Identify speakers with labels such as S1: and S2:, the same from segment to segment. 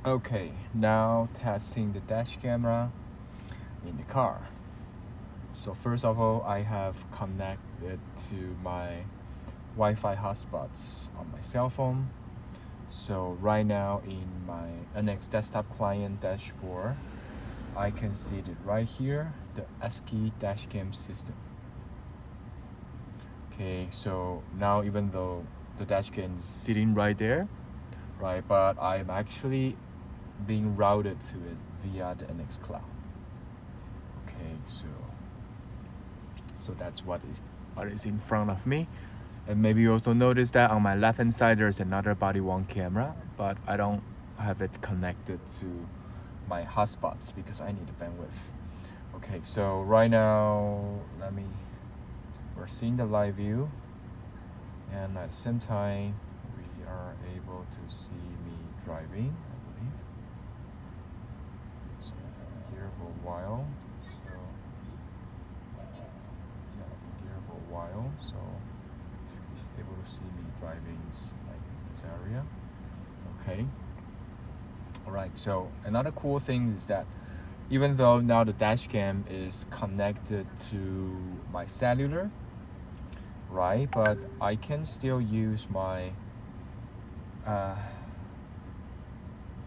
S1: Okay, now testing the dash camera in the car. So first of all, I have connected to my Wi-Fi hotspots on my cell phone. So right now in my NX desktop client dashboard, I can see it right here, the Askey Dashcam system. Okay, so now even though the dashcam is sitting right there, right, but I'm actually being routed to it via the NX cloud. Okay, so that's what is in front of me. And maybe you also notice that on my left hand side there's another body worn camera, but I don't have it connected to my hotspots because I need the bandwidth. Okay, so right now we're seeing the live view, and at the same time we are able to see me driving, I believe. So I'm here for a while. So yeah, I've been here for a while, so you should be able to see me driving like this area. Okay. Alright, so another cool thing is that even though now the dash cam is connected to my cellular, right, but I can still use my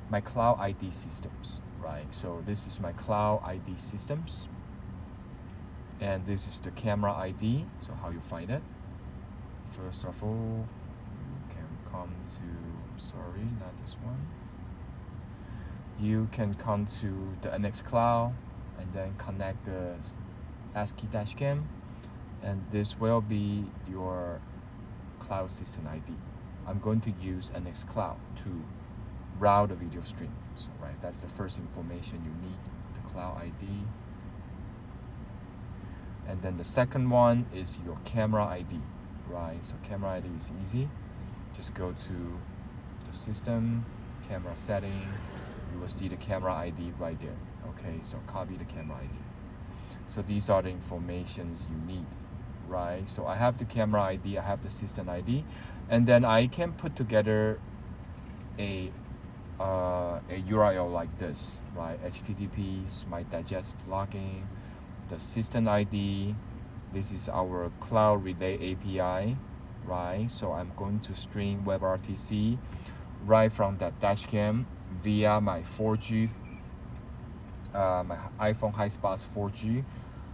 S1: my cloud ID systems, right? So this is my cloud ID systems, and this is the camera ID. So how you find it? First of all, you can come to, sorry, not this one. You can come to the NX cloud and then connect the Askey dashcam, and this will be your cloud system ID. I'm going to use NX cloud to route the video stream. So right, that's the first information you need, the cloud ID. And then the second one is your camera ID, right? So camera ID is easy. Just go to the system, camera setting, you will see the camera ID right there. Okay, so copy the camera ID. So these are the informations you need, right? So I have the camera ID, I have the system ID, and then I can put together a URL like this, right? HTTP's my digest login, the system ID. This is our cloud relay API, right? So I'm going to stream Webrtc right from that dashcam via my 4G, my iPhone HiSpots 4G,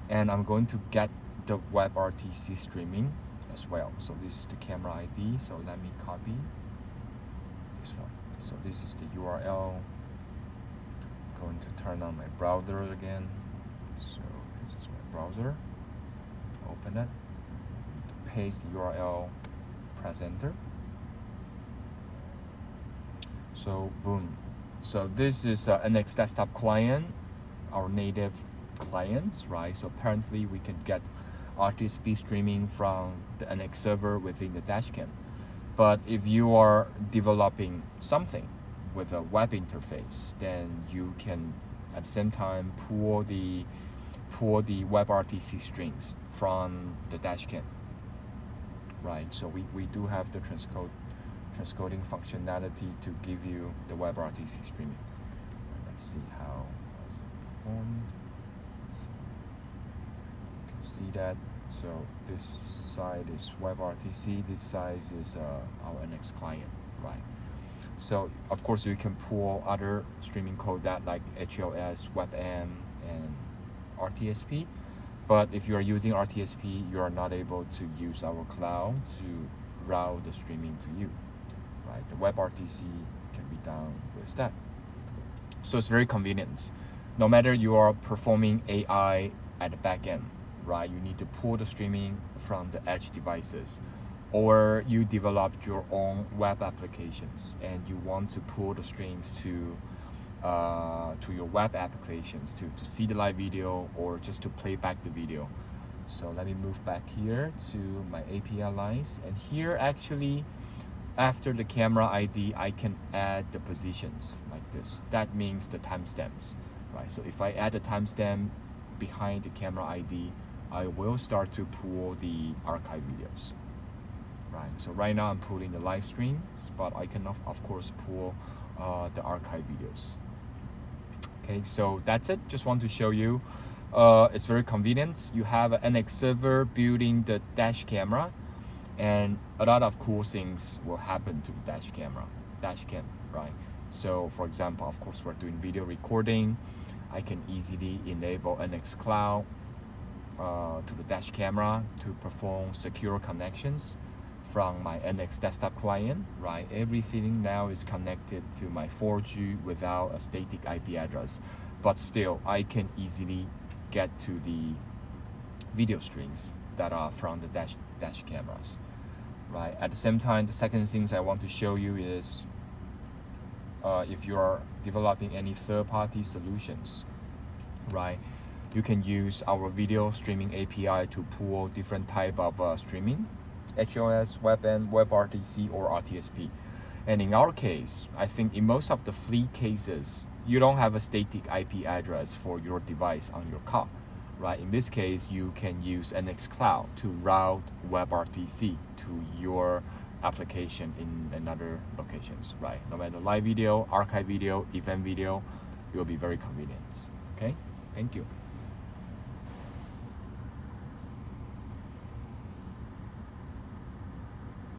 S1: and I'm going to get the Webrtc streaming as well. So this is the camera ID. So let me copy this one. So this is the URL. Going to turn on my browser again. So this is my browser. Open it. To paste the URL, press enter. So boom. So this is NX desktop client, our native clients, right? So apparently we can get RTSP streaming from the NX server within the dashcam. But if you are developing something with a web interface, then you can at the same time pull the Webrtc strings from the dashcam, right? So we do have the transcoding functionality to give you the Webrtc streaming. Let's see how is it performed. So you can see that. So this side is Webrtc, this side is our NX client, right? So of course you can pull other streaming code that like HLS, WebM, and RTSP. But if you are using RTSP, you are not able to use our cloud to route the streaming to you, right? The Webrtc can be done with that. So it's very convenient. No matter you are performing AI at the back end, right? You need to pull the streaming from the edge devices, or you developed your own web applications and you want to pull the strings to your web applications to see the live video or just to play back the video. So let me move back here to my API lines, and here actually after the camera ID I can add the positions like this. That means the timestamps, right? So if I add a timestamp behind the camera ID, I will start to pull the archive videos, right? So right now I'm pulling the live streams, but I can of course pull the archive videos. Okay, so that's it. Just want to show you. It's very convenient. You have an NX server building the dash camera, and a lot of cool things will happen to the dash cam, right? So for example, of course, we're doing video recording. I can easily enable NX Cloud to the dash camera to perform secure connections from my NX desktop client, right? Everything now is connected to my 4G without a static IP address, but still I can easily get to the video streams that are from the dash cameras, right? At the same time, the second things I want to show you is if you are developing any third-party solutions, right? You can use our video streaming API to pull different type of streaming, HOS, WebM, Webrtc, or RTSP. And in our case, I think in most of the fleet cases, you don't have a static IP address for your device on your car, right? In this case, you can use NX Cloud to route Webrtc to your application in another locations, right? No matter live video, archive video, event video, it will be very convenient. Okay, thank you.